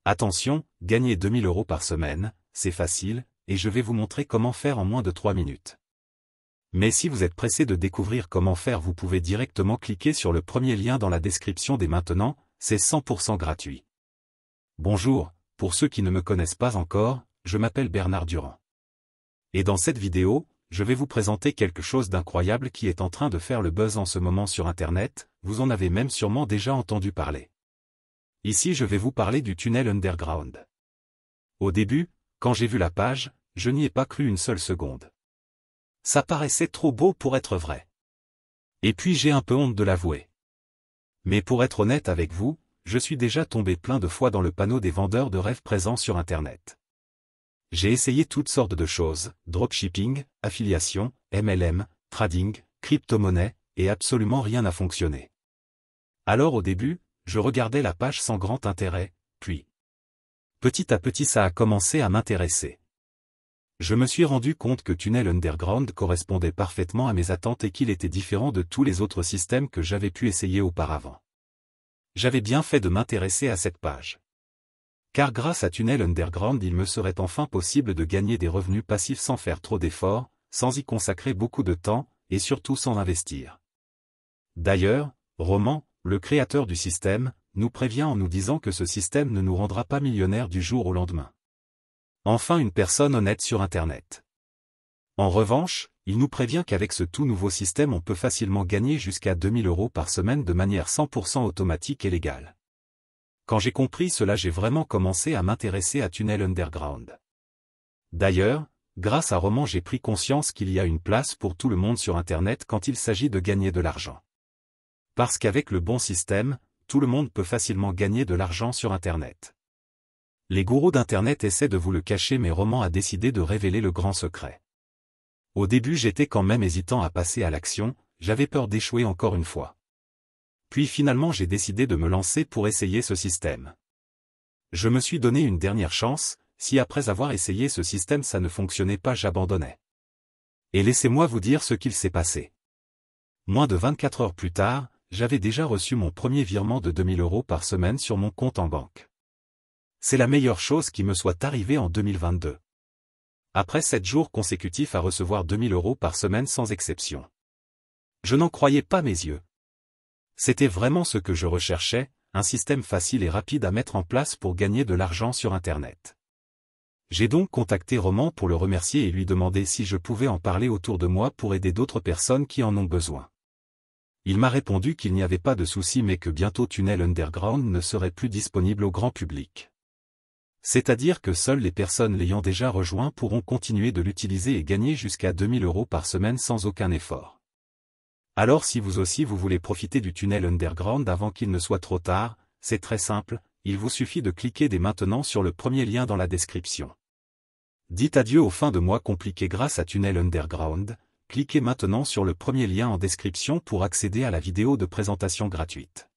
Attention, gagner 2000 € par semaine, c'est facile, et je vais vous montrer comment faire en moins de 3 minutes. Mais si vous êtes pressé de découvrir comment faire, vous pouvez directement cliquer sur le premier lien dans la description dès maintenant, c'est 100% gratuit. Bonjour, pour ceux qui ne me connaissent pas encore, je m'appelle Bernard Durand. Et dans cette vidéo, je vais vous présenter quelque chose d'incroyable qui est en train de faire le buzz en ce moment sur Internet, vous en avez même sûrement déjà entendu parler. Ici je vais vous parler du tunnel underground. Au début, quand j'ai vu la page, je n'y ai pas cru une seule seconde. Ça paraissait trop beau pour être vrai. Et puis j'ai un peu honte de l'avouer. Mais pour être honnête avec vous, je suis déjà tombé plein de fois dans le panneau des vendeurs de rêves présents sur Internet. J'ai essayé toutes sortes de choses, dropshipping, affiliation, MLM, trading, crypto-monnaie, et absolument rien n'a fonctionné. Alors au début, je regardais la page sans grand intérêt, puis petit à petit ça a commencé à m'intéresser. Je me suis rendu compte que Tunnel Underground correspondait parfaitement à mes attentes et qu'il était différent de tous les autres systèmes que j'avais pu essayer auparavant. J'avais bien fait de m'intéresser à cette page. Car grâce à Tunnel Underground il me serait enfin possible de gagner des revenus passifs sans faire trop d'efforts, sans y consacrer beaucoup de temps, et surtout sans investir. D'ailleurs, Roman, le créateur du système, nous prévient en nous disant que ce système ne nous rendra pas millionnaires du jour au lendemain. Enfin une personne honnête sur Internet. En revanche, il nous prévient qu'avec ce tout nouveau système on peut facilement gagner jusqu'à 2000 € par semaine de manière 100% automatique et légale. Quand j'ai compris cela, j'ai vraiment commencé à m'intéresser à Tunnel Underground. D'ailleurs, grâce à Roman j'ai pris conscience qu'il y a une place pour tout le monde sur Internet quand il s'agit de gagner de l'argent. Parce qu'avec le bon système, tout le monde peut facilement gagner de l'argent sur Internet. Les gourous d'Internet essaient de vous le cacher, mais Roman a décidé de révéler le grand secret. Au début j'étais quand même hésitant à passer à l'action, j'avais peur d'échouer encore une fois. Puis finalement j'ai décidé de me lancer pour essayer ce système. Je me suis donné une dernière chance, si après avoir essayé ce système ça ne fonctionnait pas, j'abandonnais. Et laissez-moi vous dire ce qu'il s'est passé. Moins de 24 heures plus tard, j'avais déjà reçu mon premier virement de 2000 € par semaine sur mon compte en banque. C'est la meilleure chose qui me soit arrivée en 2022. Après 7 jours consécutifs à recevoir 2000 € par semaine sans exception. Je n'en croyais pas mes yeux. C'était vraiment ce que je recherchais, un système facile et rapide à mettre en place pour gagner de l'argent sur Internet. J'ai donc contacté Roman pour le remercier et lui demander si je pouvais en parler autour de moi pour aider d'autres personnes qui en ont besoin. Il m'a répondu qu'il n'y avait pas de souci mais que bientôt Tunnel Underground ne serait plus disponible au grand public. C'est-à-dire que seules les personnes l'ayant déjà rejoint pourront continuer de l'utiliser et gagner jusqu'à 2000 € par semaine sans aucun effort. Alors si vous aussi vous voulez profiter du Tunnel Underground avant qu'il ne soit trop tard, c'est très simple, il vous suffit de cliquer dès maintenant sur le premier lien dans la description. Dites adieu aux fins de mois compliquées grâce à Tunnel Underground, cliquez maintenant sur le premier lien en description pour accéder à la vidéo de présentation gratuite.